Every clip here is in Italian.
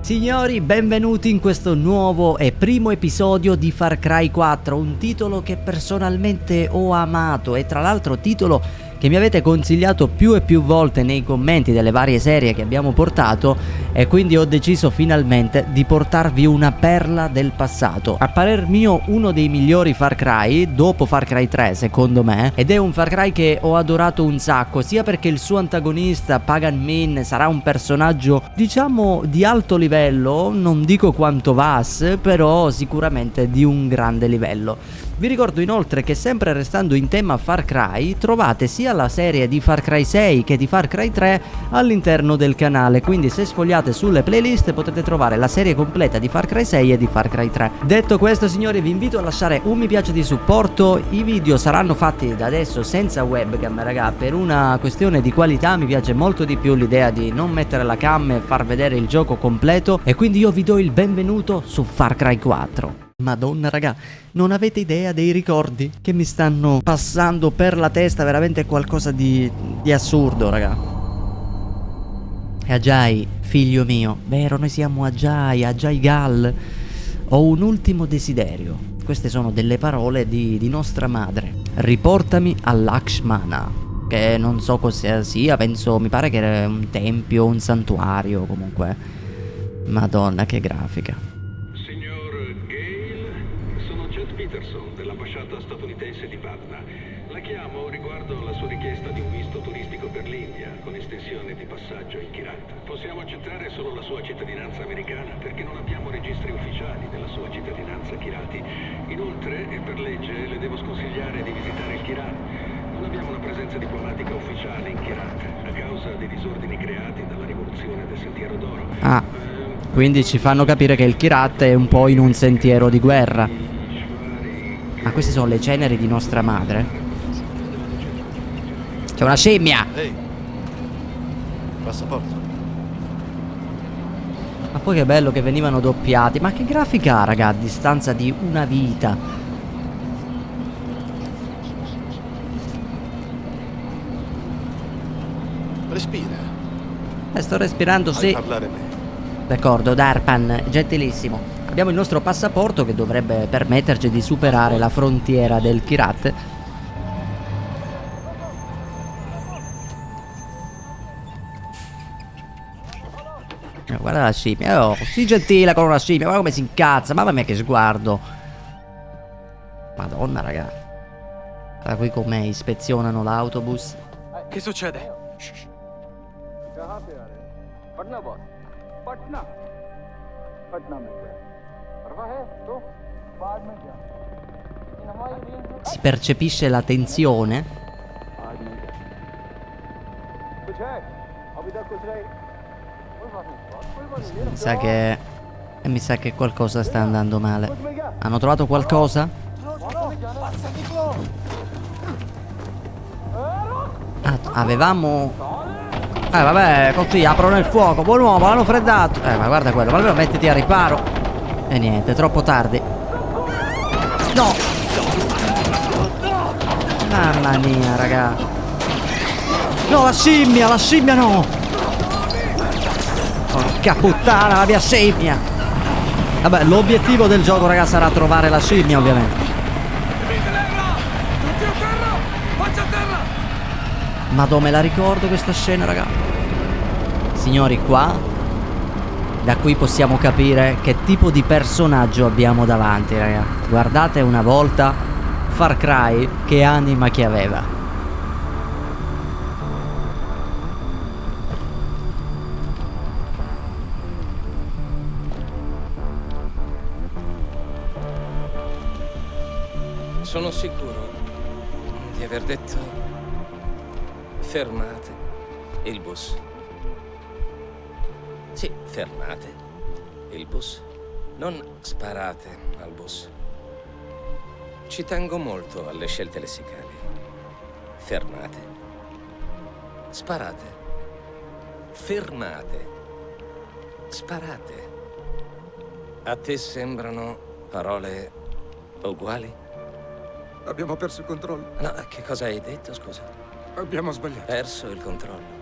Signori, benvenuti in questo nuovo e primo episodio di Far Cry 4, un titolo che personalmente ho amato e tra l'altro titolo che mi avete consigliato più e più volte nei commenti delle varie serie che abbiamo portato, e quindi ho deciso finalmente di portarvi una perla del passato. A parer mio uno dei migliori Far Cry, dopo Far Cry 3 secondo me, ed è un Far Cry che ho adorato un sacco, sia perché il suo antagonista Pagan Min sarà un personaggio diciamo di alto livello, non dico quanto Vaas, però sicuramente di un grande livello. Vi ricordo inoltre che sempre restando in tema Far Cry trovate sia la serie di Far Cry 6 che di Far Cry 3 all'interno del canale, quindi se sfogliate sulle playlist potete trovare la serie completa di Far Cry 6 e di Far Cry 3. Detto questo signori, vi invito a lasciare un mi piace di supporto. I video saranno fatti da adesso senza webcam raga, per una questione di qualità. Mi piace molto di più l'idea di non mettere la cam e far vedere il gioco completo, e quindi io vi do il benvenuto su Far Cry 4. Madonna raga, non avete idea dei ricordi che mi stanno passando per la testa, veramente qualcosa di assurdo raga. E Ajay, figlio mio, vero, noi siamo Ajay Gal. Ho un ultimo desiderio. Queste sono delle parole di nostra madre. Riportami all'Akshmana, che non so cosa sia, penso, mi pare che era un tempio, un santuario comunque. Madonna che grafica. Dell'ambasciata statunitense di Patna. La chiamo riguardo la sua richiesta di un visto turistico per l'India con estensione di passaggio in Kirat. Possiamo accettare solo la sua cittadinanza americana perché non abbiamo registri ufficiali della sua cittadinanza Kirati. Inoltre, e per legge, le devo sconsigliare di visitare il Kirat. Non abbiamo una presenza diplomatica ufficiale in Kirat a causa dei disordini creati dalla rivoluzione del Sentiero d'Oro. Ah, quindi ci fanno capire che il Kirat è un po' in un sentiero di guerra. Ma queste sono le ceneri di nostra madre? C'è una scimmia! Ehi! Passaporto. Ma poi che bello che venivano doppiati. Ma che grafica, raga, a distanza di una vita. Respira. Sto respirando, sì. Parlare me. D'accordo, Darpan, gentilissimo. Abbiamo il nostro passaporto che dovrebbe permetterci di superare la frontiera del Kirat. Guarda la scimmia, oh, sii gentile con una scimmia, guarda come si incazza, mamma mia che sguardo. Madonna raga. Guarda qui come ispezionano l'autobus. Che succede? Patna boss Patna Patna में क्या परवाह है तो बाद में क्या लेकिन हमारी range Si percepisce la tensione. आज नहीं क्या कुछ है अभी तक कुछ नहीं कोई बात नहीं Mi sa che qualcosa sta andando male. Hanno trovato qualcosa? Ah, avevamo... vabbè, così aprono il fuoco. Buon uomo, l'hanno freddato. Ma guarda quello, ma allora mettiti a riparo. E niente, troppo tardi. No! Mamma mia, raga. No, la scimmia no! Porca puttana, la mia scimmia! Vabbè, l'obiettivo del gioco, raga, sarà trovare la scimmia, ovviamente. Madò, me la ricordo questa scena, raga. Signori, qua da qui possiamo capire che tipo di personaggio abbiamo davanti, raga. Guardate una volta Far Cry, che anima che aveva. Sono sicuro di aver detto fermate il bus. Sì, fermate il bus. Non sparate al bus. Ci tengo molto alle scelte lessicali. Fermate. Sparate. Fermate. Sparate. A te sembrano parole uguali? Abbiamo perso il controllo. No, che cosa hai detto, scusa? Abbiamo sbagliato. Perso il controllo.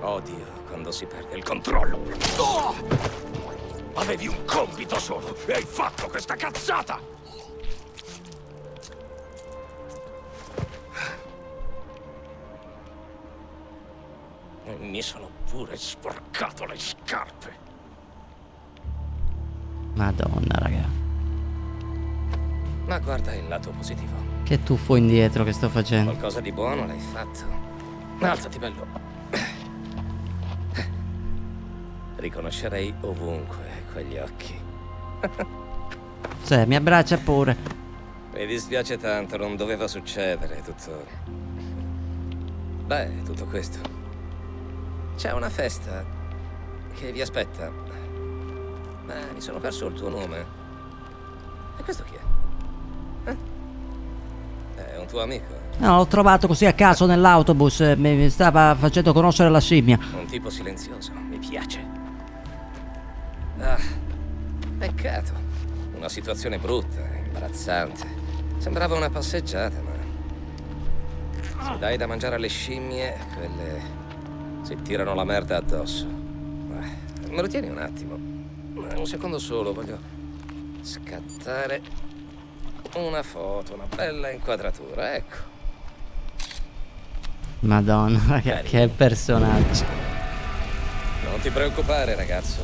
Odio quando si perde il controllo. Oh! Avevi un compito solo e hai fatto questa cazzata! E mi sono pure sporcato le scarpe. Madonna, raga. Ma guarda il lato positivo. Che tuffo indietro che sto facendo. Qualcosa di buono l'hai fatto. Alzati, bello. Riconoscerei ovunque quegli occhi. Sì, mi abbraccia pure. Mi dispiace tanto, non doveva succedere tutto. Beh, tutto questo. C'è una festa che vi aspetta. Beh, mi sono perso il tuo nome. E questo chi è? È un tuo amico? No, l'ho trovato così a caso nell'autobus. Mi stava facendo conoscere la scimmia. Un tipo silenzioso, mi piace. Ah, peccato. Una situazione brutta, imbarazzante. Sembrava una passeggiata, ma... se dai da mangiare alle scimmie, quelle si tirano la merda addosso. Me lo tieni un attimo? Un secondo solo, voglio scattare una foto, una bella inquadratura, ecco. Madonna, raga, che personaggio. Non ti preoccupare, ragazzo.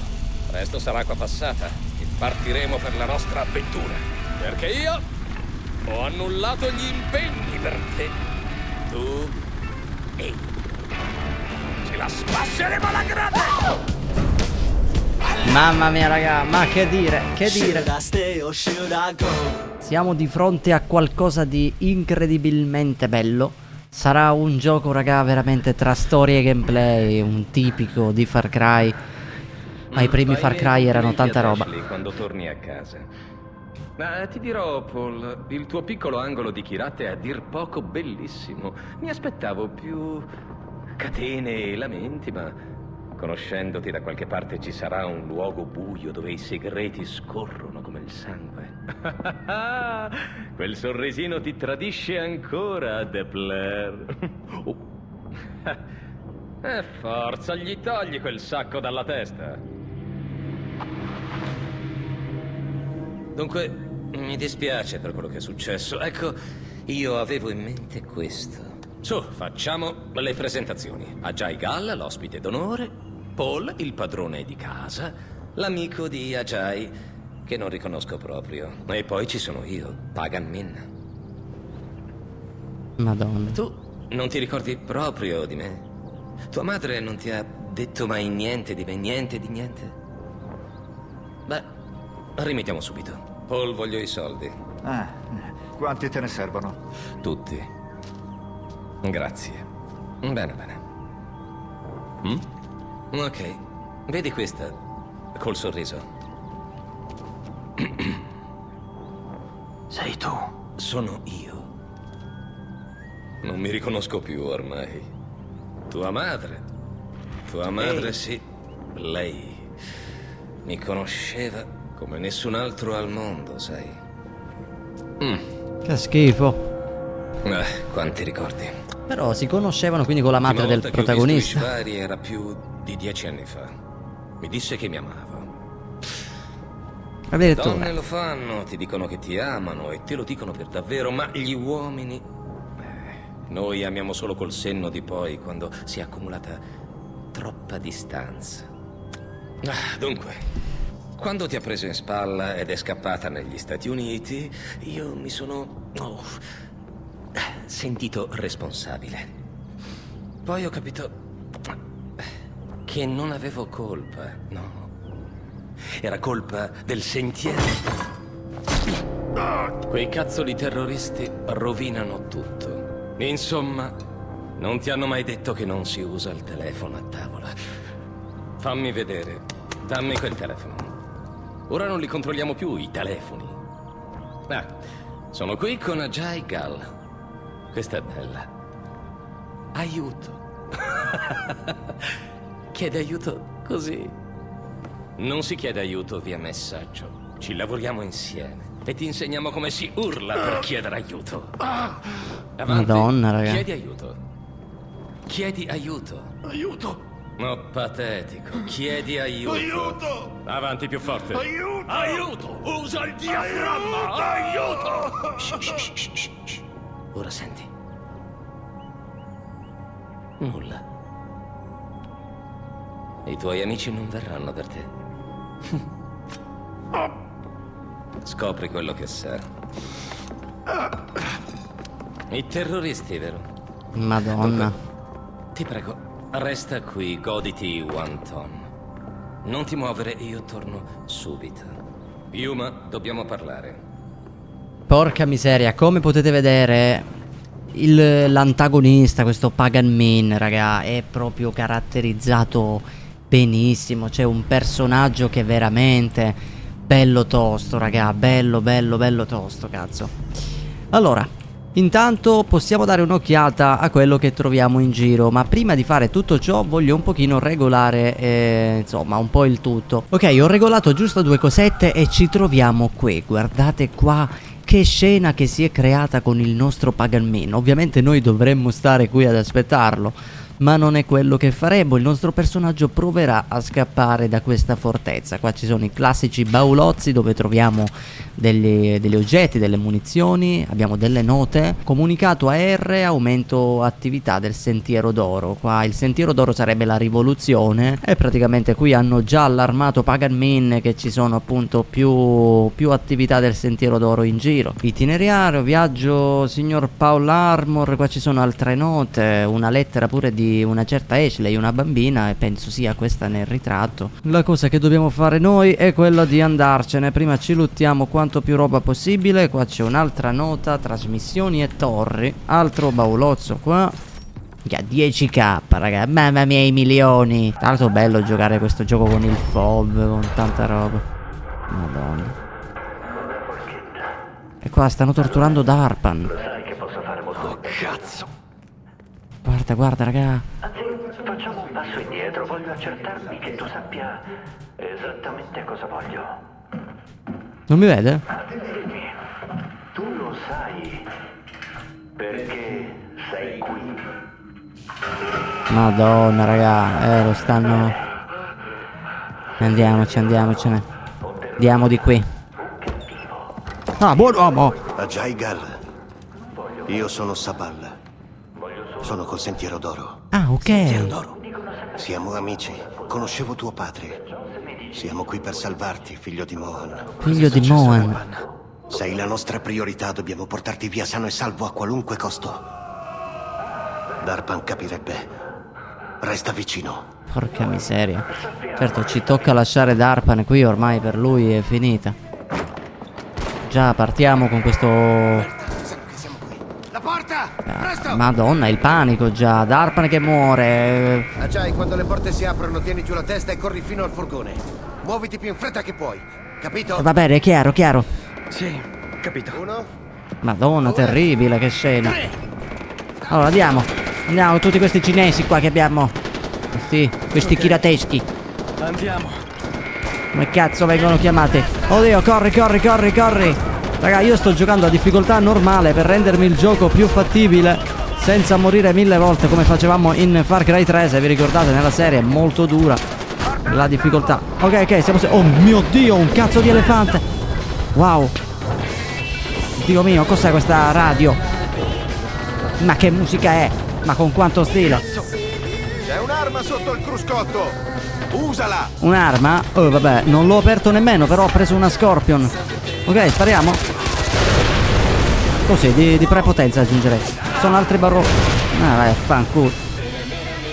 Presto sarà acqua passata e partiremo per la nostra avventura. Perché io ho annullato gli impegni per te. Tu e ce la spasseremo alla grande! Mamma mia, raga, ma che dire, che dire. Siamo di fronte a qualcosa di incredibilmente bello. Sarà un gioco, raga, veramente tra storia e gameplay, un tipico di Far Cry. Ma i primi Far Cry erano tanta roba. Quando torni a casa. Ma ti dirò, Paul, il tuo piccolo angolo di Kirat è a dir poco bellissimo. Mi aspettavo più catene e lamenti, ma conoscendoti da qualche parte ci sarà un luogo buio dove i segreti scorrono come il sangue. Quel sorrisino ti tradisce ancora, De Plaire. Forza, gli togli quel sacco dalla testa. Dunque, mi dispiace per quello che è successo. Ecco, io avevo in mente questo. Su, facciamo le presentazioni. Ajay Ghal, l'ospite d'onore. Paul, il padrone di casa. L'amico di Ajay, che non riconosco proprio. E poi ci sono io, Pagan Min. Madonna. Tu non ti ricordi proprio di me? Tua madre non ti ha detto mai niente di me, niente di niente? Beh, rimettiamo subito. Paul, voglio i soldi. Quanti te ne servono? Tutti. Grazie. Bene, bene. Ok. Vedi questa? Col sorriso. Sei tu. Sono io. Non mi riconosco più ormai. Tua madre. Tua madre, sì. Lei mi conosceva come nessun altro al mondo, sai. Che schifo. Quanti ricordi. Però si conoscevano quindi con la madre del protagonista. L'ultima volta che ho visto Ishvari era più di 10 anni fa. Mi disse che mi amava. Addirittura. Donne lo fanno, ti dicono che ti amano e te lo dicono per davvero, ma gli uomini... noi amiamo solo col senno di poi, quando si è accumulata troppa distanza. Dunque, quando ti ha preso in spalla ed è scappata negli Stati Uniti, io mi sono... sentito responsabile. Poi ho capito che non avevo colpa, no. Era colpa del sentiero. Quei cazzo di terroristi rovinano tutto. Insomma, non ti hanno mai detto che non si usa il telefono a tavola. Fammi vedere. Dammi quel telefono. Ora non li controlliamo più, i telefoni. Sono qui con Ajay Ghal. Questa è bella. Aiuto. Chiede aiuto così. Non si chiede aiuto via messaggio. Ci lavoriamo insieme. E ti insegniamo come si urla per chiedere aiuto. Avanti. Madonna, raga. Chiedi aiuto. Chiedi aiuto. Aiuto! Oh, patetico. Chiedi aiuto. Aiuto! Avanti, più forte. Aiuto! Aiuto! Usa il diaframma! Aiuto! Shh. Ora senti. Nulla. I tuoi amici non verranno per te. Scopri quello che serve. I terroristi, vero? Madonna. Ti prego, resta qui, goditi Wanton. Non ti muovere, io torno subito. Yuma, dobbiamo parlare. Porca miseria, come potete vedere l'antagonista, questo Pagan Min, raga, è proprio caratterizzato benissimo. C'è un personaggio che è veramente bello tosto, raga, bello tosto, cazzo. Allora, intanto possiamo dare un'occhiata a quello che troviamo in giro, ma prima di fare tutto ciò voglio un pochino regolare, insomma, un po' il tutto. Ok, ho regolato giusto 2 cosette e ci troviamo qui, guardate qua che scena che si è creata con il nostro Pagan Min. Ovviamente noi dovremmo stare qui ad aspettarlo, ma non è quello che faremo. Il nostro personaggio proverà a scappare da questa fortezza. Qua ci sono i classici baulozzi dove troviamo degli oggetti, delle munizioni, abbiamo delle note. Comunicato AR, aumento attività del sentiero d'oro. Qua il sentiero d'oro sarebbe la rivoluzione e praticamente qui hanno già allarmato Pagan Min che ci sono appunto più attività del sentiero d'oro in giro. Itinerario, viaggio signor Paul Armor, qua ci sono altre note, una lettera pure di una certa Ashley, una bambina, e penso sia questa nel ritratto. La cosa che dobbiamo fare noi è quella di andarcene. Prima ci luttiamo quanto più roba possibile. Qua c'è un'altra nota, trasmissioni e torri, altro baulozzo qua. 10k, raga, mamma mia, i milioni. Tra l'altro bello giocare questo gioco con il FOV, con tanta roba. Madonna. E qua stanno torturando Darpan. Oh, cazzo! Guarda, raga. Anzi, facciamo un passo indietro. Voglio accertarmi che tu sappia esattamente cosa voglio. Non mi vede? Dimmi, tu lo sai perché sei qui. Madonna, raga, lo stanno... Andiamocene. Andiamo di qui. Ah, buon uomo. Ajay Gal. Io sono Sabal. Sono col Sentiero d'Oro. Ah, ok. Siamo amici. Conoscevo tuo padre. Siamo qui per salvarti, figlio di Mohan. Figlio di Mohan. Sei la nostra priorità. Dobbiamo portarti via sano e salvo a qualunque costo. Darpan capirebbe. Resta vicino. Porca miseria. Certo, ci tocca lasciare Darpan qui, ormai per lui è finita. Già, partiamo con questo... La porta! Presto! Madonna, il panico già. Darpan che muore. Ajay, quando le porte si aprono, tieni giù la testa e corri fino al furgone. Muoviti più in fretta che puoi. Capito? Va bene, è chiaro. Sì, capito. 1. Madonna, terribile, che scena. Allora, andiamo tutti questi cinesi qua che abbiamo. Questi kirateschi. Andiamo. Come cazzo vengono chiamati? Oddio, corri. Raga, io sto giocando a difficoltà normale per rendermi il gioco più fattibile senza morire 1000 volte come facevamo in Far Cry 3, se vi ricordate, nella serie è molto dura la difficoltà. Ok, siamo... Oh mio Dio, un cazzo di elefante. Wow. Dio mio, cos'è questa radio? Ma che musica è? Ma con quanto stile? C'è un'arma sotto il cruscotto. Usala. Un'arma? Oh vabbè, non l'ho aperto nemmeno, però ho preso una Scorpion. Ok, spariamo. Così, di prepotenza aggiungerei. Sono altri barroni. Ah, vai, fanculo.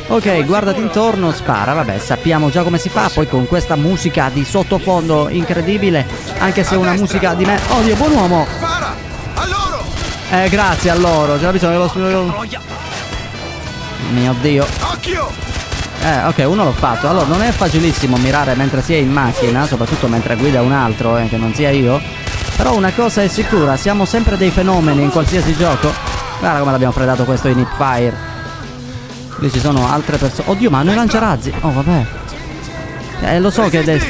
Ok, guardati intorno, spara. Vabbè, sappiamo già come si fa. Poi con questa musica di sottofondo incredibile. Anche se è una musica di me. Oddio, buon uomo. Spara! A loro! Grazie a loro. C'era bisogno dello... Mio Dio. Occhio! Ok, uno l'ho fatto. Allora, non è facilissimo mirare mentre si è in macchina, soprattutto mentre guida un altro, che non sia io. Però una cosa è sicura, siamo sempre dei fenomeni in qualsiasi gioco. Guarda come l'abbiamo fredato questo in Hipfire. Lì ci sono altre persone. Oddio, ma hanno i lanciarazzi. Oh, vabbè. Lo so che...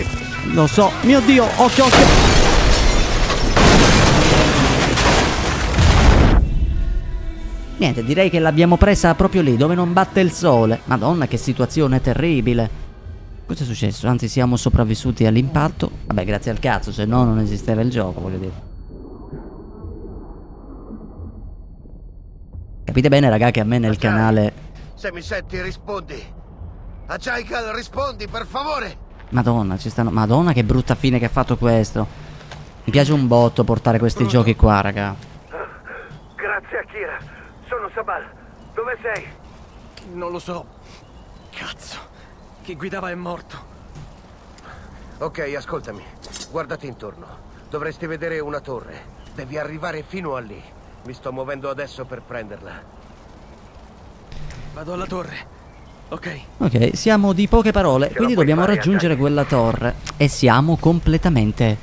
Lo so. Mio Dio, occhio. Niente, direi che l'abbiamo presa proprio lì, dove non batte il sole. Madonna, che situazione terribile. Cosa è successo? Anzi, siamo sopravvissuti all'impatto. Vabbè, grazie al cazzo, se no non esisteva il gioco, voglio dire. Capite bene, raga, che a me nel canale... Se mi senti, rispondi. A Jaikal, rispondi, per favore. Madonna, ci stanno... Madonna, che brutta fine che ha fatto questo. Mi piace un botto portare questi giochi qua, raga. Grazie, Akira. Sono Sabal. Dove sei? Non lo so. Cazzo. Chi guidava è morto. Ok, ascoltami. Guardati intorno. Dovresti vedere una torre. Devi arrivare fino a lì. Mi sto muovendo adesso per prenderla. Vado alla torre. Ok. Ok, siamo di poche parole, quindi dobbiamo raggiungere quella torre. E siamo completamente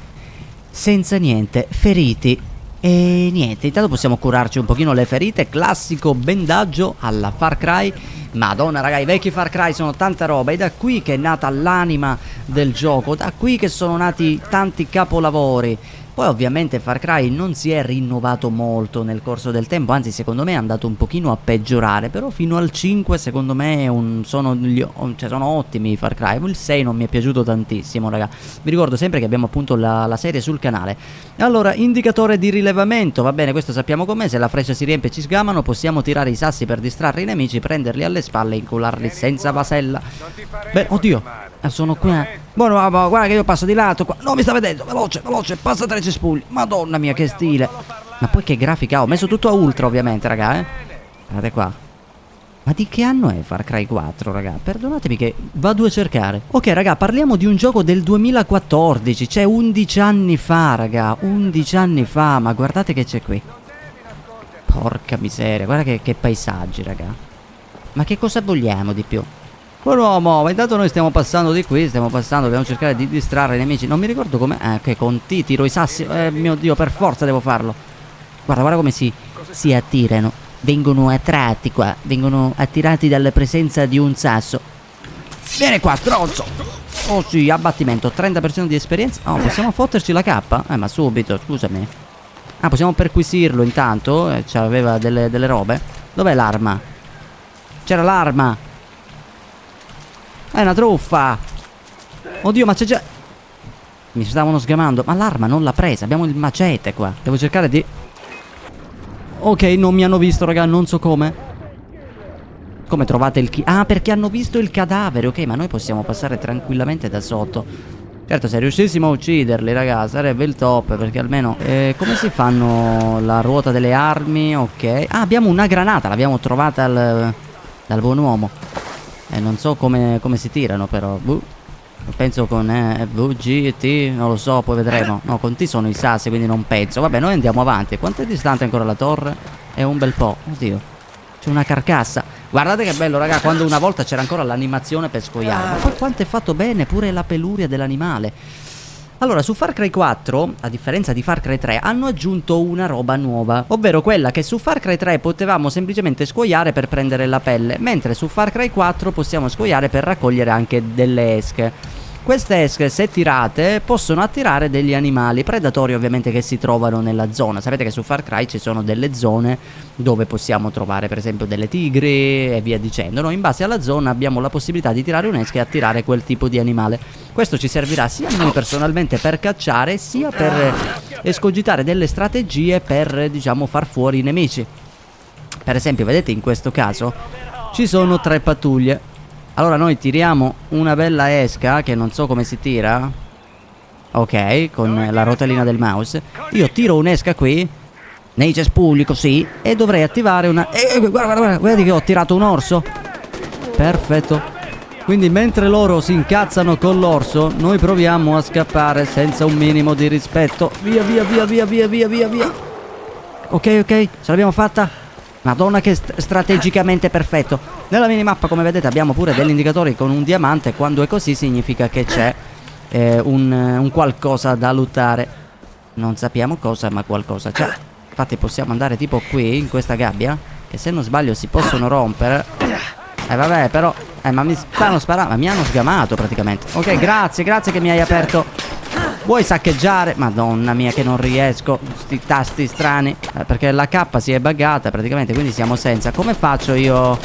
senza niente, feriti. E niente, intanto possiamo curarci un pochino le ferite. Classico bendaggio alla Far Cry. Madonna, raga, i vecchi Far Cry sono tanta roba. È da qui che è nata l'anima del gioco, da qui che sono nati tanti capolavori. Poi ovviamente Far Cry non si è rinnovato molto nel corso del tempo, anzi secondo me è andato un pochino a peggiorare, però fino al 5 secondo me sono ottimi i Far Cry. Il 6 non mi è piaciuto tantissimo, raga. Vi ricordo sempre che abbiamo appunto la serie sul canale. Allora, indicatore di rilevamento, va bene, questo sappiamo com'è. Se la freccia si riempie e ci sgamano, possiamo tirare i sassi per distrarre i nemici, prenderli alle spalle e incularli senza vasella. Beh, oddio, sono qui. Buono, guarda che io passo di lato qua. No, mi sta vedendo, veloce, veloce, passa tra i cespugli. Madonna mia, che stile. Ma poi che grafica ho messo tutto a ultra ovviamente, raga, guardate qua. Ma di che anno è Far Cry 4, raga? Perdonatemi che vado a cercare. Ok, raga, parliamo di un gioco del 2014, cioè 11 anni fa, raga. 11 anni fa, ma guardate che c'è qui. Porca miseria, guarda che paesaggi, raga. Ma che cosa vogliamo di più? Buon uomo, ma intanto noi stiamo passando di qui, dobbiamo cercare di distrarre i nemici. Non mi ricordo come... ok, con T tiro i sassi. Mio Dio, per forza devo farlo. Guarda come si attirano. Vengono attratti qua, vengono attirati dalla presenza di un sasso. Vieni qua, stronzo. Oh sì, abbattimento, 30% di esperienza. Oh, possiamo fotterci la K? Ma subito, scusami. Ah, possiamo perquisirlo intanto. C'aveva delle robe. Dov'è l'arma? C'era l'arma. È una truffa. Oddio, ma c'è già... Mi stavano sgamando. Ma l'arma non l'ha presa. Abbiamo il macete qua. Devo cercare di... Ok, non mi hanno visto, raga. Non so come. Come trovate il... Ah, perché hanno visto il cadavere. Ok, ma noi possiamo passare tranquillamente da sotto. Certo, se riuscissimo a ucciderli, raga, sarebbe il top. Perché almeno... come si fanno la ruota delle armi? Ok. Ah, abbiamo una granata. L'abbiamo trovata dal buon uomo. Non so come si tirano, però. Penso con V, G, T, non lo so, poi vedremo. No, con T sono i sassi, quindi non penso. Vabbè, noi andiamo avanti. Quanto è distante ancora la torre? È un bel po'. Oddio, c'è una carcassa. Guardate che bello, raga, quando una volta c'era ancora l'animazione per scoiare. Ma poi quanto è fatto bene pure la peluria dell'animale. Allora, su Far Cry 4, a differenza di Far Cry 3, hanno aggiunto una roba nuova, ovvero quella che su Far Cry 3 potevamo semplicemente scoiare per prendere la pelle, mentre su Far Cry 4 possiamo scoiare per raccogliere anche delle esche. Queste esche, se tirate, possono attirare degli animali predatori ovviamente che si trovano nella zona. Sapete che su Far Cry ci sono delle zone dove possiamo trovare per esempio delle tigri e via dicendo, no? In base alla zona abbiamo la possibilità di tirare un'esca e attirare quel tipo di animale. Questo ci servirà sia a noi personalmente per cacciare, sia per escogitare delle strategie per, diciamo, far fuori i nemici. Per esempio, vedete, in questo caso ci sono 3 pattuglie. Allora noi tiriamo una bella esca, che non so come si tira. Ok, con la rotellina del mouse. Io tiro un'esca qui, nei cespugli così, e dovrei attivare una... guarda che ho tirato un orso. Perfetto. Quindi mentre loro si incazzano con l'orso, noi proviamo a scappare senza un minimo di rispetto. Via, via, via, via, via, via, via, via. Ok, ce l'abbiamo fatta. Madonna che strategicamente perfetto. Nella minimappa, come vedete, abbiamo pure degli indicatori con un diamante. Quando è così significa che c'è un qualcosa da lootare. Non sappiamo cosa, ma qualcosa c'è. Infatti possiamo andare tipo qui, in questa gabbia, che se non sbaglio si possono rompere. Vabbè, però ma mi stanno sparando. Ma mi hanno sgamato praticamente. Ok, grazie che mi hai aperto Vuoi saccheggiare? Madonna mia che non riesco. Sti tasti strani. Perché la K si è buggata praticamente, quindi siamo senza. Come faccio io?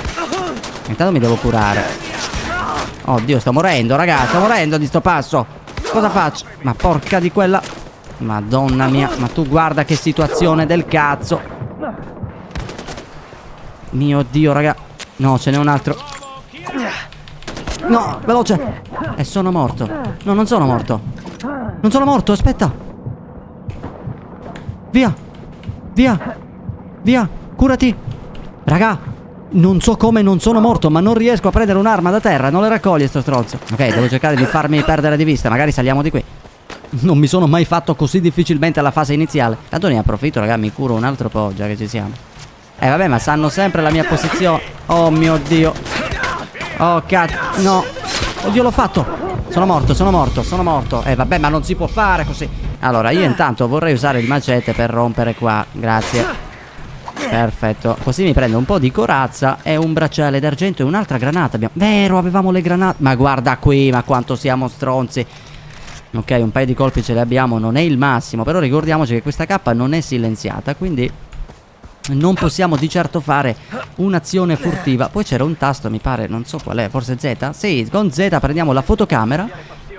Intanto mi devo curare. Oddio, sto morendo, ragazzi. Sto morendo di sto passo. Cosa faccio? Ma porca di quella. Madonna mia. Ma tu guarda che situazione del cazzo. Mio Dio, raga. No, ce n'è un altro. No, veloce. E sono morto. No, non sono morto. Non sono morto, aspetta. Via. Via. Via. Curati. Raga, non so come non sono morto, ma non riesco a prendere un'arma da terra. Non le raccoglie sto stronzo. Ok, devo cercare di farmi perdere di vista. Magari saliamo di qui. Non mi sono mai fatto così difficilmente alla fase iniziale. Tanto ne approfitto, raga, mi curo un altro po', già che ci siamo. Vabbè, ma sanno sempre la mia posizione. Oh mio Dio. Oh cazzo. No. Oddio, l'ho fatto. Sono morto, sono morto, sono morto. Vabbè, ma non si può fare così. Allora, io intanto vorrei usare il macete per rompere qua. Grazie. Perfetto. Così mi prendo un po' di corazza e un bracciale d'argento e un'altra granata. Vero, avevamo le granate. Ma guarda qui, ma quanto siamo stronzi. Ok, un paio di colpi ce li abbiamo. Non è il massimo, però ricordiamoci che questa K non è silenziata, quindi non possiamo di certo fare un'azione furtiva. Poi c'era un tasto, mi pare, non so qual è, forse Z? Sì, con Z prendiamo la fotocamera.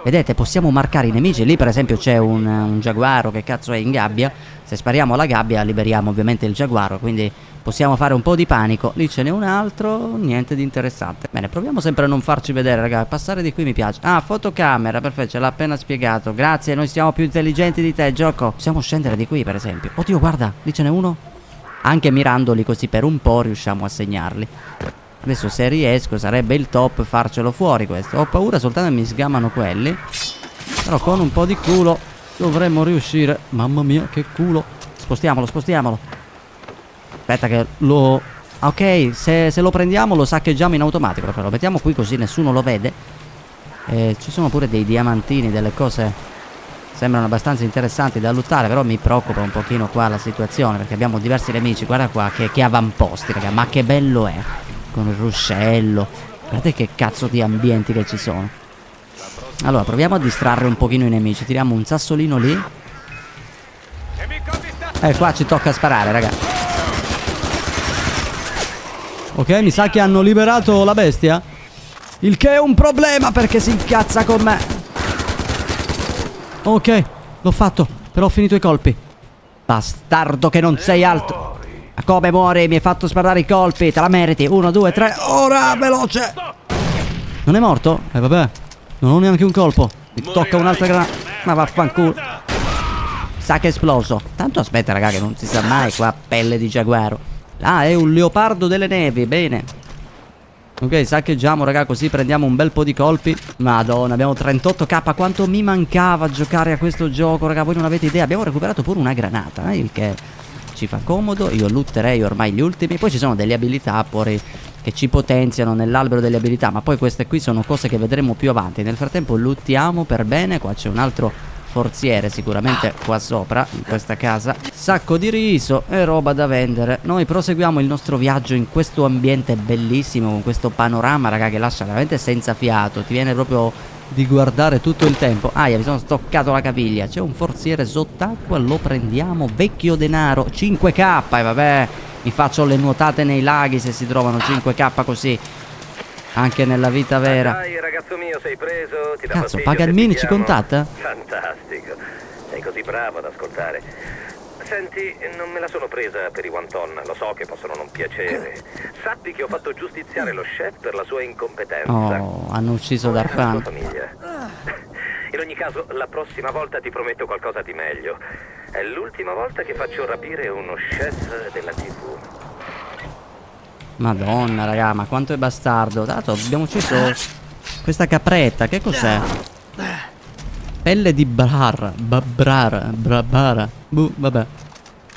Vedete, possiamo marcare i nemici. Lì per esempio c'è un giaguaro che cazzo è in gabbia. Se spariamo alla gabbia liberiamo ovviamente il giaguaro, quindi possiamo fare un po' di panico. Lì ce n'è un altro, niente di interessante. Bene, proviamo sempre a non farci vedere, raga. Passare di qui mi piace. Ah, fotocamera, perfetto, ce l'ha appena spiegato. Grazie, noi siamo più intelligenti di te, gioco. Possiamo scendere di qui per esempio. Oddio, guarda, lì ce n'è uno. Anche mirandoli così per un po' riusciamo a segnarli. Adesso se riesco sarebbe il top farcelo fuori questo. Ho paura soltanto che mi sgamano quelli. Però con un po' di culo dovremmo riuscire. Mamma mia che culo. Spostiamolo, spostiamolo. Aspetta che lo... Ok, se lo prendiamo lo saccheggiamo in automatico. Lo mettiamo qui così nessuno lo vede. Ci sono pure dei diamantini, delle cose... Sembrano abbastanza interessanti da lottare, però mi preoccupa un pochino qua la situazione, perché abbiamo diversi nemici. Guarda qua che avamposti, raga, ma che bello è. Con il ruscello. Guardate che cazzo di ambienti che ci sono. Allora, proviamo a distrarre un pochino i nemici. Tiriamo un sassolino lì. Qua ci tocca sparare, raga. Ok, mi sa che hanno liberato la bestia. Il che è un problema, perché si incazza con me. Ok, l'ho fatto, però ho finito i colpi. Bastardo che non sei altro. Ma come muori? Mi hai fatto sparare i colpi. Te la meriti. 1, 2, 3. Ora, veloce. Non è morto? Vabbè. Non ho neanche un colpo. Mi tocca un'altra granata. Ma vaffanculo. Sa che è esploso. Tanto aspetta, raga, che non si sa mai qua. Pelle di giaguaro. Ah, è un leopardo delle nevi. Bene. Ok, saccheggiamo, raga, così prendiamo un bel po' di colpi. Madonna, abbiamo 38k. Quanto mi mancava giocare a questo gioco, raga. Voi non avete idea. Abbiamo recuperato pure una granata, il che ci fa comodo. Io lutterei ormai gli ultimi. Poi ci sono delle abilità fuori che ci potenziano nell'albero delle abilità, ma poi queste qui sono cose che vedremo più avanti. Nel frattempo luttiamo per bene. Qua c'è un altro forziere sicuramente qua sopra, in questa casa. Sacco di riso e roba da vendere. Noi proseguiamo il nostro viaggio in questo ambiente bellissimo, con questo panorama, raga, che lascia veramente senza fiato. Ti viene proprio di guardare tutto il tempo. Mi sono stoccato la caviglia. C'è un forziere sott'acqua, lo prendiamo. Vecchio denaro, 5k. E vabbè, mi faccio le nuotate nei laghi se si trovano 5k così. Anche nella vita vera. Dai, ragazzo mio, sei preso? Ti dà Cazzo, fastidio Paganmini se ci ti chiamo? contatta? Fantastico. Sei così bravo ad ascoltare. Senti, non me la sono presa per i wonton. Lo so che possono non piacere. Sappi che ho fatto giustiziare lo chef per la sua incompetenza. Oh, hanno ucciso La Darpan. sua famiglia. In ogni caso, la prossima volta ti prometto qualcosa di meglio. È l'ultima volta che faccio rapire uno chef della TV. Madonna, raga, ma quanto è bastardo. Dato, abbiamo ucciso questa capretta. Che cos'è? Pelle di brar. Brabara. Vabbè.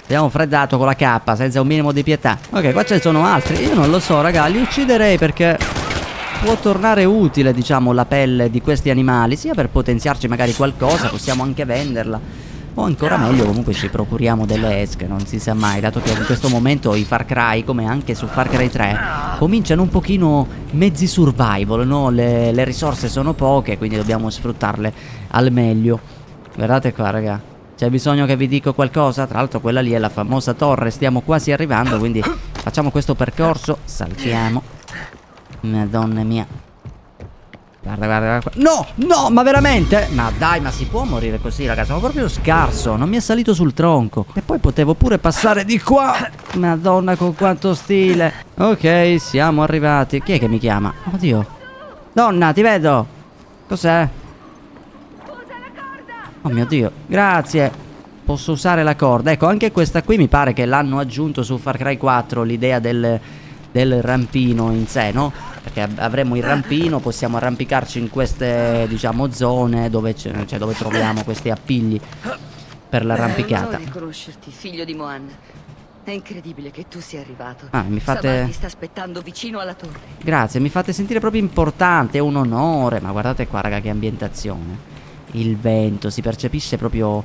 Abbiamo freddato con la K senza un minimo di pietà. Ok, qua ce ne sono altri. Io non lo so, raga, li ucciderei perché può tornare utile, diciamo, la pelle di questi animali. Sia per potenziarci magari qualcosa, possiamo anche venderla. O ancora meglio, comunque ci procuriamo delle esche, non si sa mai, dato che in questo momento i Far Cry, come anche su Far Cry 3, cominciano un pochino mezzi survival, no? Le risorse sono poche, quindi dobbiamo sfruttarle al meglio. Guardate qua, raga. C'è bisogno che vi dico qualcosa? Tra l'altro quella lì è la famosa torre. Stiamo quasi arrivando, quindi facciamo questo percorso. Saltiamo. Madonna mia. Guarda, guarda, guarda. No, no, ma veramente? Ma dai, ma si può morire così, raga? Sono proprio scarso. Non mi è salito sul tronco. E poi potevo pure passare di qua. Madonna, con quanto stile. Ok, siamo arrivati. Chi è che mi chiama? Oddio. Donna, ti vedo. Cos'è? Oh mio Dio, grazie. Posso usare la corda. Ecco, anche questa qui mi pare che l'hanno aggiunto su Far Cry 4, l'idea del rampino in sé, no? Perché avremo il rampino, possiamo arrampicarci in queste, diciamo, zone dove, dove troviamo questi appigli per l'arrampicata. Non riconoscerti, figlio di Mohan. È incredibile che tu sia arrivato. Ah, mi fate... ti sta aspettando vicino alla torre. Grazie, mi fate sentire proprio importante, è un onore. Ma guardate qua, raga, che ambientazione. Il vento, si percepisce proprio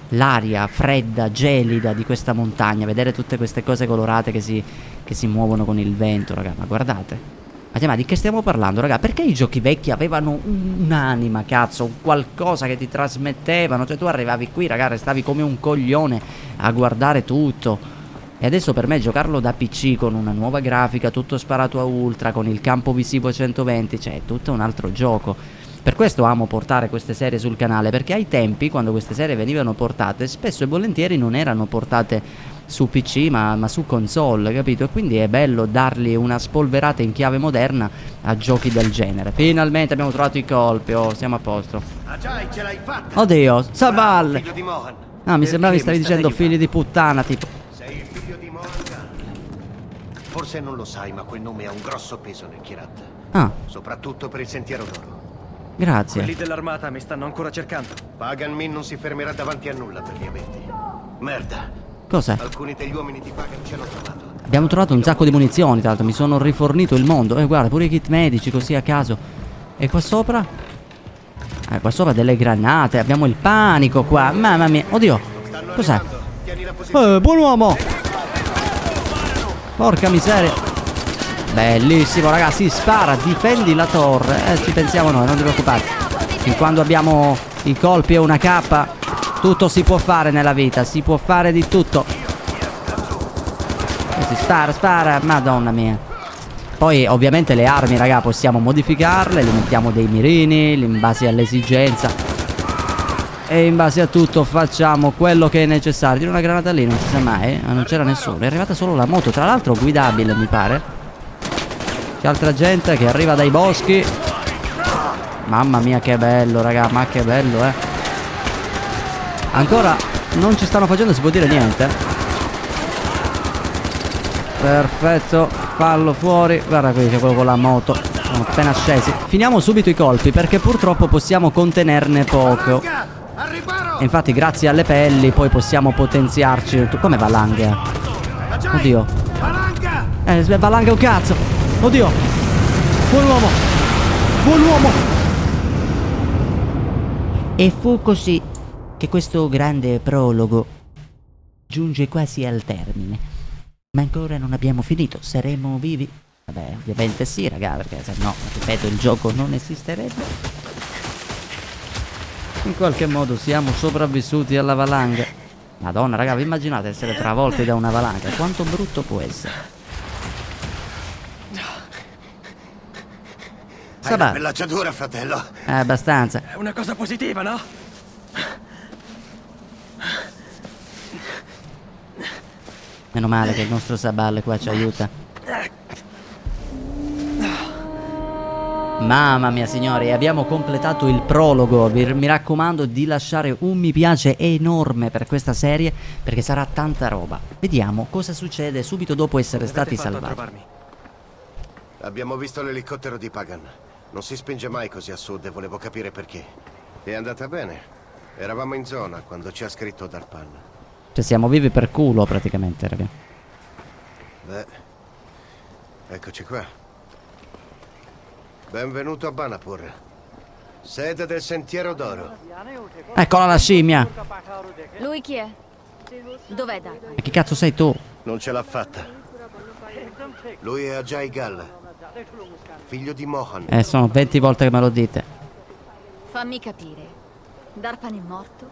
l'aria fredda, gelida di questa montagna. Vedere tutte queste cose colorate che si muovono con il vento, raga. Ma guardate. Ma di che stiamo parlando, raga? Perché i giochi vecchi avevano un'anima, cazzo, un qualcosa che ti trasmettevano? Cioè tu arrivavi qui, raga, restavi come un coglione a guardare tutto. E adesso per me giocarlo da PC con una nuova grafica, tutto sparato a ultra, con il campo visivo a 120, cioè è tutto un altro gioco. Per questo amo portare queste serie sul canale, perché ai tempi, quando queste serie venivano portate, spesso e volentieri non erano portate su PC ma su console, capito? E quindi è bello dargli una spolverata in chiave moderna a giochi del genere. Finalmente abbiamo trovato i colpi, oh, siamo a posto. Oddio, Sabal! Ah, mi sembrava stavi dicendo figli di puttana, tipo. Sei il figlio di Mohan. Forse non lo sai, ma quel nome ha un grosso peso nel Kirat. Ah. Soprattutto per il Sentiero d'Oro. Grazie. Quelli dell'armata mi stanno ancora cercando. Pagan Min non si fermerà davanti a nulla per riaverti. Merda. Cos'è? Alcuni degli uomini di Pagan ci hanno trovato. Abbiamo trovato un sacco di munizioni, tra l'altro mi sono rifornito il mondo. Guarda, pure i kit medici così a caso. E qua sopra? Qua sopra delle granate. Abbiamo il panico qua. Mamma mia. Oddio. Cos'è? Buon uomo. Porca miseria. Bellissimo, ragazzi, spara, difendi la torre. Ci pensiamo noi, non ti preoccupare. Fin quando abbiamo i colpi e una cappa, tutto si può fare nella vita, si può fare di tutto. Spara, spara, madonna mia. Poi ovviamente le armi, raga, possiamo modificarle, le mettiamo dei mirini in base all'esigenza. E in base a tutto facciamo quello che è necessario. Tira una granata lì, non si sa mai, ma non c'era nessuno. È arrivata solo la moto, tra l'altro guidabile, mi pare. C'è altra gente che arriva dai boschi. Mamma mia che bello, raga, ma che bello, Ancora non ci stanno facendo, si può dire niente. Perfetto, fallo fuori. Guarda qui c'è quello con la moto. Sono appena scesi. Finiamo subito i colpi perché purtroppo possiamo contenerne poco. E infatti grazie alle pelli poi possiamo potenziarci. Come valanga? Oddio. Valanga un cazzo. Oddio. Buon uomo. Buon uomo. E fu così che questo grande prologo giunge quasi al termine. Ma ancora non abbiamo finito. Saremo vivi? Vabbè, ovviamente sì, raga, perché se no, ripeto, il gioco non esisterebbe. In qualche modo siamo sopravvissuti alla valanga. Madonna, raga, vi immaginate essere travolti da una valanga? Quanto brutto può essere? Hai una bellacciatura, fratello. Abbastanza. È una cosa positiva, no? Meno male che il nostro Sabal qua ci aiuta. Mamma mia, signori, abbiamo completato il prologo. Mi raccomando di lasciare un mi piace enorme per questa serie, perché sarà tanta roba. Vediamo cosa succede subito dopo essere stati salvati. Abbiamo visto l'elicottero di Pagan. Non si spinge mai così a sud e volevo capire perché. È andata bene. Eravamo in zona quando ci ha scritto Darpan. Cioè siamo vivi per culo praticamente, raga. Beh, eccoci qua. Benvenuto a Banapur, sede del Sentiero d'Oro. Eccola la scimmia. Lui chi è? Dov'è Darpan? E chi cazzo sei tu? Non ce l'ha fatta. Lui è Ajay Gal, figlio di Mohan. Sono 20 volte che me lo dite. Fammi capire. Darpan è morto?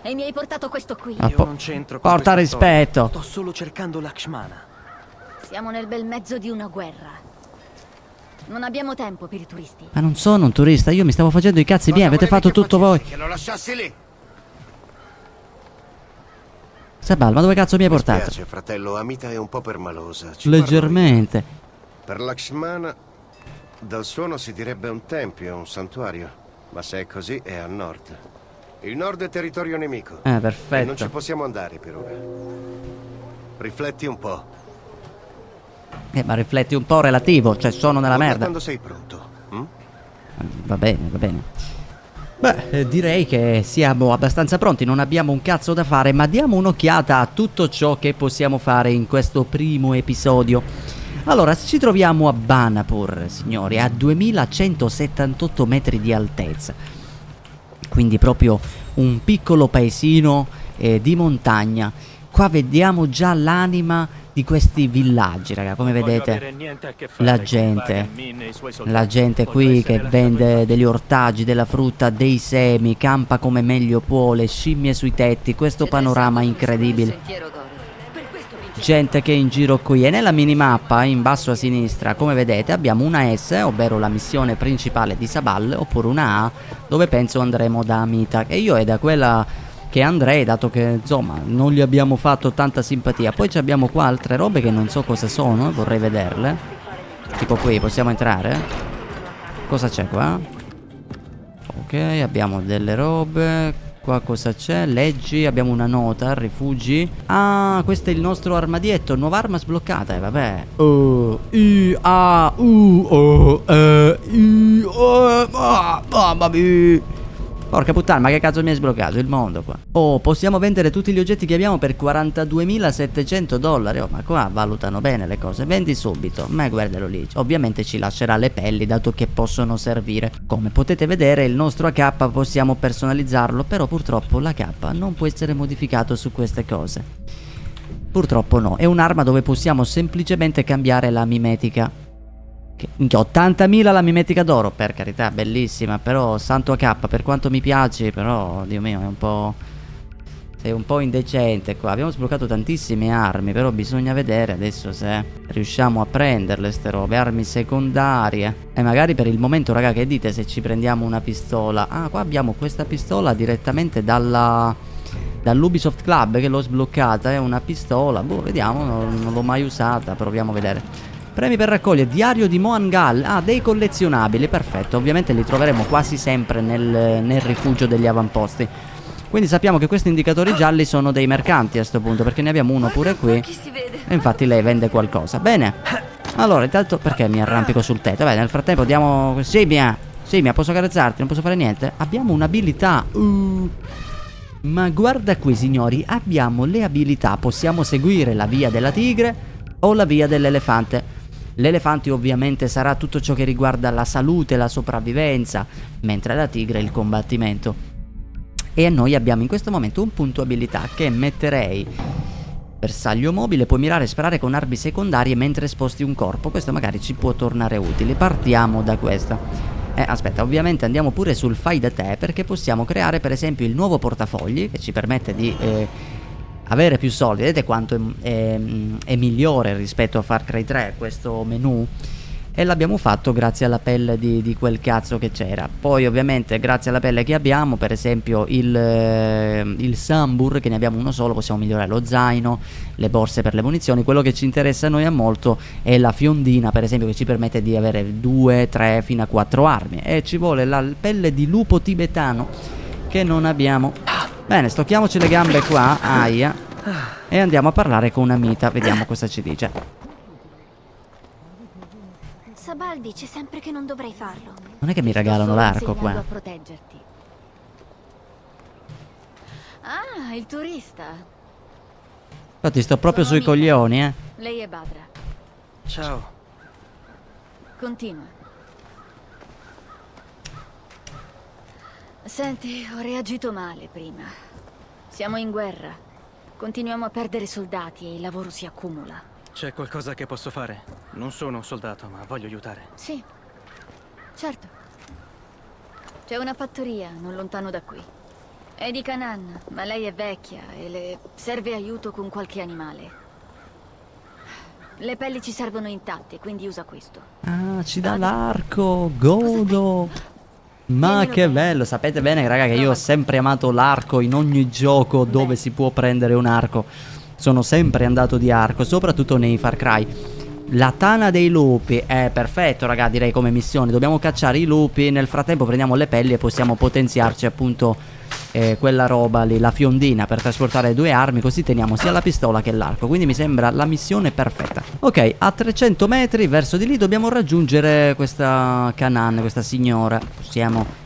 E mi hai portato questo qui? Io non c'entro con porta questa storia. rispetto. Sto solo cercando Lakshmana. Siamo nel bel mezzo di una guerra. Non abbiamo tempo per i turisti. Ma non sono un turista, io mi stavo facendo i cazzi miei, avete fatto tutto voi. Che lo lasciassi lì. Sabal, ma dove cazzo mi hai Mi portato? spiace, fratello, Amita è un po' permalosa. Ci Leggermente. parlo io. Per Lakshmana, dal suono si direbbe un tempio, un santuario. Ma se è così, è a nord. Il nord è territorio nemico. Perfetto. E non ci possiamo andare per ora. Rifletti un po'. Ma rifletti un po' relativo, cioè sono nella Torna merda. quando sei pronto. Va bene, va bene. Beh, direi che siamo abbastanza pronti, non abbiamo un cazzo da fare, ma diamo un'occhiata a tutto ciò che possiamo fare in questo primo episodio. Allora, ci troviamo a Banapur, signori, a 2178 metri di altezza. Quindi proprio un piccolo paesino di montagna. Qua vediamo già l'anima di questi villaggi, raga, come vedete la gente qui che vende degli ortaggi, della frutta, dei semi, campa come meglio può, le scimmie sui tetti, questo panorama incredibile, gente che è in giro qui. E nella minimappa in basso a sinistra, come vedete, abbiamo una S, ovvero la missione principale di Sabal, oppure una A, dove penso andremo da Amita, e io è da quella che andrei, dato che insomma non gli abbiamo fatto tanta simpatia. Poi abbiamo qua altre robe che non so cosa sono, vorrei vederle. Tipo qui, possiamo entrare? Cosa c'è qua? Ok, abbiamo delle robe. Qua cosa c'è? Leggi, abbiamo una nota, rifugi. Ah, questo è il nostro armadietto, nuova arma sbloccata, vabbè. Mamma mia. Porca puttana, ma che cazzo mi hai sbloccato il mondo qua? Oh, possiamo vendere tutti gli oggetti che abbiamo per $42.700. Oh, ma qua valutano bene le cose. Vendi subito. Ma guardalo lì. Ovviamente ci lascerà le pelli, dato che possono servire. Come potete vedere, il nostro AK possiamo personalizzarlo, però purtroppo l'AK non può essere modificato su queste cose. Purtroppo no. È un'arma dove possiamo semplicemente cambiare la mimetica. 80.000 la mimetica d'oro, per carità, bellissima, però santo AK, per quanto mi piace, però, Dio mio, è un po'... sei un po' indecente qua. Abbiamo sbloccato tantissime armi, però bisogna vedere adesso se riusciamo a prenderle ste robe, armi secondarie. E magari per il momento, raga, che dite se ci prendiamo una pistola? Ah, qua abbiamo questa pistola direttamente dall'Ubisoft Club, che l'ho sbloccata, è una pistola, boh, vediamo, non l'ho mai usata, proviamo a vedere. Premi per raccogliere, diario di Mohan Gal. Ah, dei collezionabili, perfetto. Ovviamente li troveremo quasi sempre nel rifugio degli avamposti. Quindi sappiamo che questi indicatori gialli sono dei mercanti a sto punto, perché ne abbiamo uno pure qui. E infatti lei vende qualcosa. Bene. Allora, intanto, perché mi arrampico sul tetto? Vabbè, nel frattempo diamo... Simia, posso carezzarti? Non posso fare niente? Abbiamo un'abilità. Ma guarda qui, signori, abbiamo le abilità. Possiamo seguire la via della tigre o la via dell'elefante. L'elefante ovviamente sarà tutto ciò che riguarda la salute, la sopravvivenza, mentre la tigre il combattimento. E noi abbiamo in questo momento un punto abilità che metterei bersaglio mobile, puoi mirare e sparare con armi secondarie mentre sposti un corpo. Questo magari ci può tornare utile. Partiamo da questa. Aspetta, ovviamente andiamo pure sul fai da te, perché possiamo creare per esempio il nuovo portafogli, che ci permette di... avere più soldi. Vedete quanto è migliore rispetto a Far Cry 3 questo menu? E l'abbiamo fatto grazie alla pelle di quel cazzo che c'era. Poi ovviamente grazie alla pelle che abbiamo, per esempio il Sambur, che ne abbiamo uno solo, possiamo migliorare lo zaino, le borse per le munizioni. Quello che ci interessa a noi molto è la fiondina, per esempio, che ci permette di avere 2, 3 fino a 4 armi. E ci vuole la pelle di lupo tibetano, che non abbiamo. Bene, stocchiamoci le gambe qua, aia, e andiamo a parlare con Amita, vediamo cosa ci dice. Sabal dice sempre che non dovrei farlo. Non è che mi regalano l'arco qua. A proteggerti. Ah, il turista. Però ti sto proprio sui coglioni, Lei è Badra. Ciao. Continua. Senti, ho reagito male prima. Siamo in guerra. Continuiamo a perdere soldati e il lavoro si accumula. C'è qualcosa che posso fare? Non sono un soldato, ma voglio aiutare. Sì, certo. C'è una fattoria non lontano da qui. È di Canaan, ma lei è vecchia e le serve aiuto con qualche animale. Le pelli ci servono intatte, quindi usa questo. Ah, ci dà l'arco, godo. Ma che bello, sapete bene raga che io ho sempre amato l'arco in ogni gioco dove si può prendere un arco. Sono sempre andato di arco, soprattutto nei Far Cry. La tana dei lupi è perfetto raga, direi come missione. Dobbiamo cacciare i lupi, nel frattempo prendiamo le pelli e possiamo potenziarci appunto quella roba lì, la fiondina per trasportare 2 armi, così teniamo sia la pistola che l'arco. Quindi mi sembra la missione perfetta. Ok, a 300 metri verso di lì dobbiamo raggiungere questa Canaan, questa signora.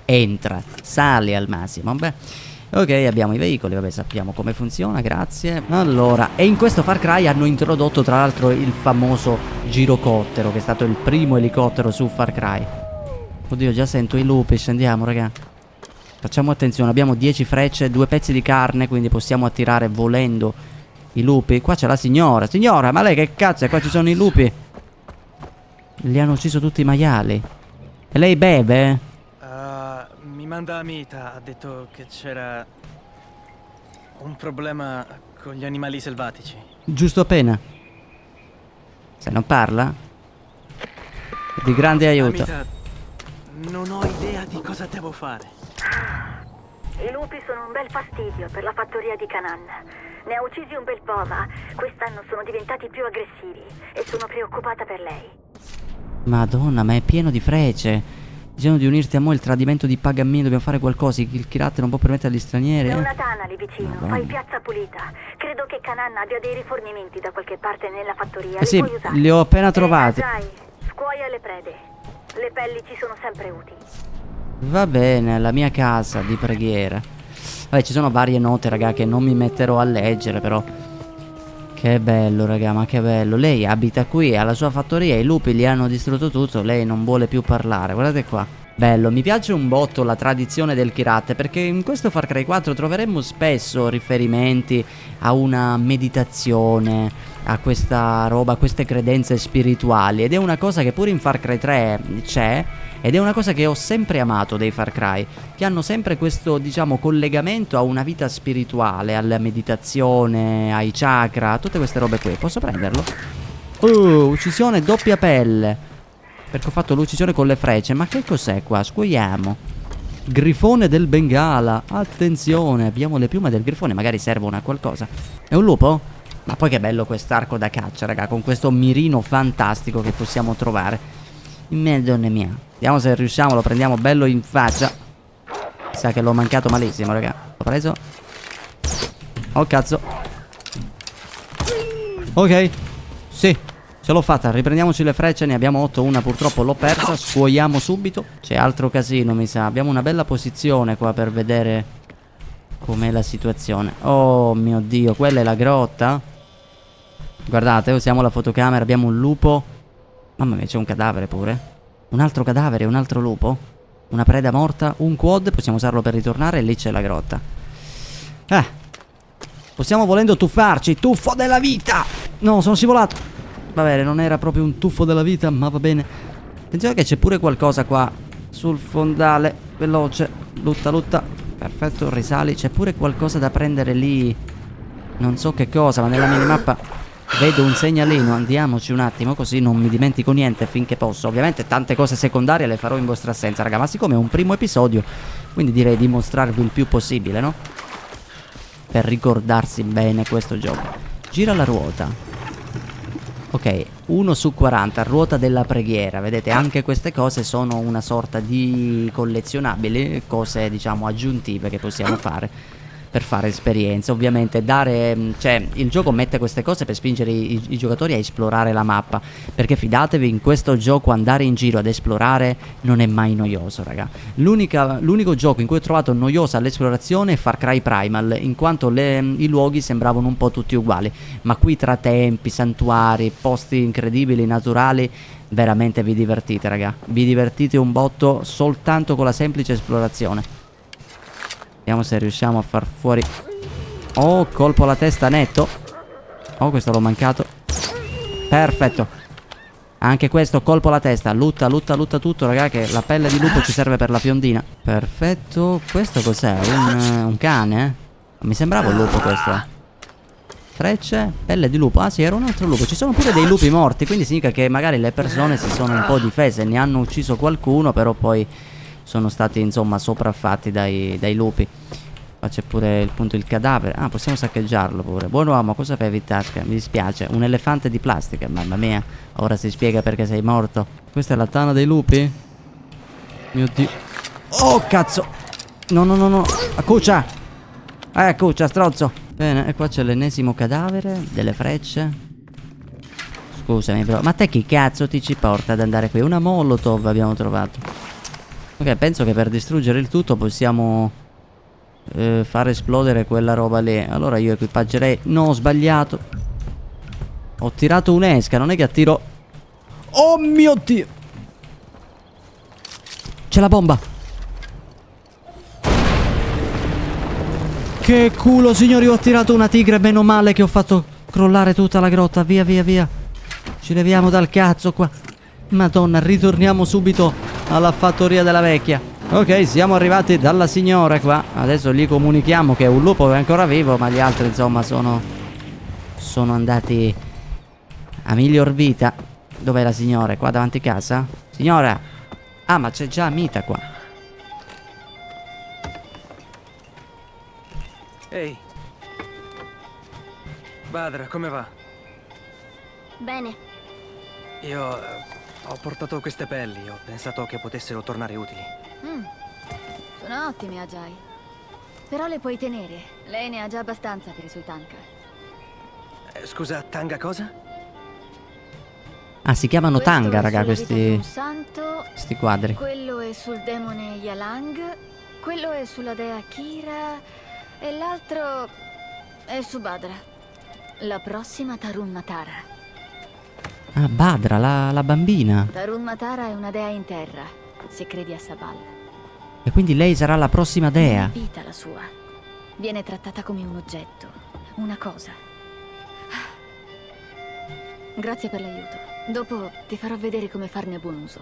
Entra, sali al massimo. Beh, ok, abbiamo i veicoli, vabbè, sappiamo come funziona, grazie. Allora, e in questo Far Cry hanno introdotto tra l'altro il famoso girocottero, che è stato il primo elicottero su Far Cry. Oddio, già sento i lupi, scendiamo raga. Facciamo attenzione, abbiamo 10 frecce, 2 pezzi di carne, quindi possiamo attirare volendo i lupi. Qua c'è la signora. Signora, ma lei che cazzo è? Qua ci sono i lupi. Li hanno ucciso tutti i maiali. E lei beve? Mi manda Amita, ha detto che c'era un problema con gli animali selvatici. Giusto appena. Se non parla è di grande aiuto. Amita, non ho idea di cosa devo fare. I lupi sono un bel fastidio per la fattoria di Canaan. Ne ha uccisi un bel po', ma quest'anno sono diventati più aggressivi e sono preoccupata per lei. Madonna, ma è pieno di frecce. Dicendo di unirti a mo' il tradimento di Pagan. Dobbiamo fare qualcosa. Il Kirat non può permettere agli stranieri. C'è una tana lì vicino, Madonna. fai piazza pulita. Credo che Canaan abbia dei rifornimenti da qualche parte nella fattoria. Sì, puoi usare. li ho appena trovati. Dai, scuoia le prede. Le pelli ci sono sempre utili. Va bene, la mia casa di preghiera. Vabbè, ci sono varie note, raga, che non mi metterò a leggere, però. Che bello, raga, ma che bello. Lei abita qui, ha la sua fattoria, i lupi gli hanno distrutto tutto, lei non vuole più parlare. Guardate qua. Bello, mi piace un botto la tradizione del Kirat, perché in questo Far Cry 4 troveremmo spesso riferimenti a una meditazione, a questa roba, a queste credenze spirituali. Ed è una cosa che pure in Far Cry 3 c'è. Ed è una cosa che ho sempre amato dei Far Cry, che hanno sempre questo, diciamo, collegamento a una vita spirituale, alla meditazione, ai chakra, tutte queste robe qui. Posso prenderlo? Uccisione doppia pelle. Perché ho fatto l'uccisione con le frecce. Ma che cos'è qua? Scuoiamo. Grifone del Bengala. Attenzione, abbiamo le piume del grifone, magari servono a qualcosa. È un lupo? Ma poi che bello quest'arco da caccia, raga, con questo mirino fantastico che possiamo trovare. Madonna mia. Vediamo se riusciamo, lo prendiamo bello in faccia. Sa che l'ho mancato malissimo, raga. L'ho preso. Oh cazzo. Ok. Sì, ce l'ho fatta. Riprendiamoci le frecce. Ne abbiamo 8. Una purtroppo l'ho persa. Scuoiamo subito. C'è altro casino, mi sa. Abbiamo una bella posizione qua per vedere com'è la situazione. Oh mio Dio, quella è la grotta. Guardate, usiamo la fotocamera. Abbiamo un lupo. Mamma mia, c'è un cadavere pure. Un altro cadavere, un altro lupo. Una preda morta, un quad. Possiamo usarlo per ritornare e lì c'è la grotta. Possiamo volendo tuffarci. Tuffo della vita. No, sono scivolato. Va bene, non era proprio un tuffo della vita, ma va bene. Attenzione che c'è pure qualcosa qua sul fondale. Veloce. Lutta, lutta. Perfetto, risali. C'è pure qualcosa da prendere lì. Non so che cosa, ma nella minimappa vedo un segnalino. Andiamoci un attimo, così non mi dimentico niente finché posso. Ovviamente tante cose secondarie le farò in vostra assenza, raga, ma siccome è un primo episodio, quindi direi di mostrarvi il più possibile, no? Per ricordarsi bene questo gioco. Gira la ruota. Ok, 1 su 40, ruota della preghiera. Vedete, anche queste cose sono una sorta di collezionabili, cose diciamo aggiuntive che possiamo fare per fare esperienza. Ovviamente cioè il gioco mette queste cose per spingere i giocatori a esplorare la mappa, perché fidatevi, in questo gioco andare in giro ad esplorare non è mai noioso, raga. L'unico gioco in cui ho trovato noiosa l'esplorazione è Far Cry Primal, in quanto i luoghi sembravano un po' tutti uguali, ma qui tra templi, santuari, posti incredibili, naturali, veramente vi divertite, raga. Vi divertite un botto soltanto con la semplice esplorazione. Vediamo se riusciamo a far fuori. Oh, colpo alla testa netto. Oh, questo l'ho mancato. Perfetto. Anche questo colpo alla testa. Lutta tutto, raga, che la pelle di lupo ci serve per la fiondina. Perfetto. Questo cos'è? Un cane? Mi sembrava un lupo questo. Frecce, pelle di lupo. Ah sì, era un altro lupo. Ci sono pure dei lupi morti, quindi significa che magari le persone si sono un po' difese. Ne hanno ucciso qualcuno, però poi sono stati, insomma, sopraffatti dai lupi. Qua c'è pure il cadavere. Ah, possiamo saccheggiarlo pure. Buon uomo, cosa avevi in tasca? Mi dispiace. Un elefante di plastica, mamma mia. Ora si spiega perché sei morto. Questa è la tana dei lupi? Mio Dio. Oh, cazzo. No. Cuccia. Cuccia, strozzo. Bene, e qua c'è l'ennesimo cadavere. Delle frecce. Scusami, però. Ma te chi cazzo ti ci porta ad andare qui? Una molotov abbiamo trovato. Ok, penso che per distruggere il tutto possiamo far esplodere quella roba lì. Allora io equipaggerei. No, ho sbagliato. Ho tirato un'esca. Non è che attiro. Oh mio Dio. C'è la bomba. Che culo, signori. Ho attirato una tigre. Meno male che ho fatto crollare tutta la grotta. Via. Ci leviamo dal cazzo qua. Madonna, ritorniamo subito alla fattoria della vecchia. Ok, siamo arrivati dalla signora qua. Adesso gli comunichiamo che un lupo è ancora vivo, ma gli altri, insomma, sono andati a miglior vita. Dov'è la signora? Qua davanti casa? Signora! Ah, ma c'è già Amita qua. Ehi. Badra, come va? Bene. Io ho portato queste pelli. Ho pensato che potessero tornare utili. Sono ottime, Ajay. Però le puoi tenere. Lei ne ha già abbastanza per i suoi tanka. Scusa, tanga cosa? Ah, si chiamano Questo tanga, è raga, sulla vita di questi un santo, quadri. quello è sul demone Yalang, quello è sulla dea Kira e l'altro è su Badra, la prossima Tarun Matara. Ah, Badra, la bambina. Tarun Matara è una dea in terra, se credi a Sabal. E quindi lei sarà la prossima dea. Non è vita la sua. Viene trattata come un oggetto, una cosa. Grazie per l'aiuto. Dopo ti farò vedere come farne buon uso.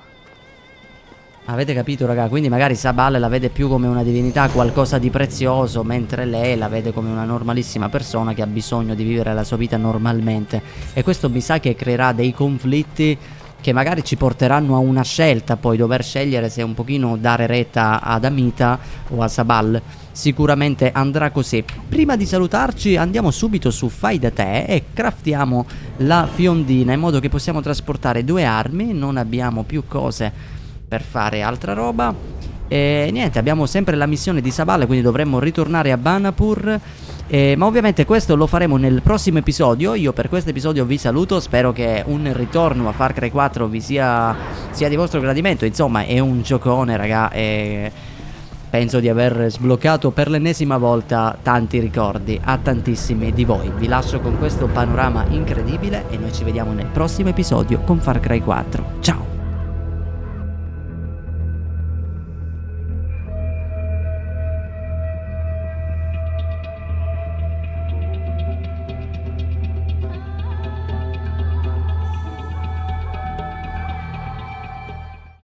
Avete capito, raga? Quindi magari Sabal la vede più come una divinità, qualcosa di prezioso, mentre lei la vede come una normalissima persona che ha bisogno di vivere la sua vita normalmente. E questo mi sa che creerà dei conflitti che magari ci porteranno a una scelta, poi dover scegliere se un pochino dare retta ad Amita o a Sabal. Sicuramente andrà così. Prima di salutarci andiamo subito su Fai da te e craftiamo la fiondina in modo che possiamo trasportare 2 armi. Non abbiamo più cose per fare altra roba. E niente, abbiamo sempre la missione di Sabal, quindi dovremmo ritornare a Banapur. Ma ovviamente questo lo faremo nel prossimo episodio. Io per questo episodio vi saluto. Spero che un ritorno a Far Cry 4 vi sia di vostro gradimento. Insomma, è un giocone, raga, e penso di aver sbloccato per l'ennesima volta tanti ricordi a tantissimi di voi. Vi lascio con questo panorama incredibile e noi ci vediamo nel prossimo episodio con Far Cry 4. Ciao!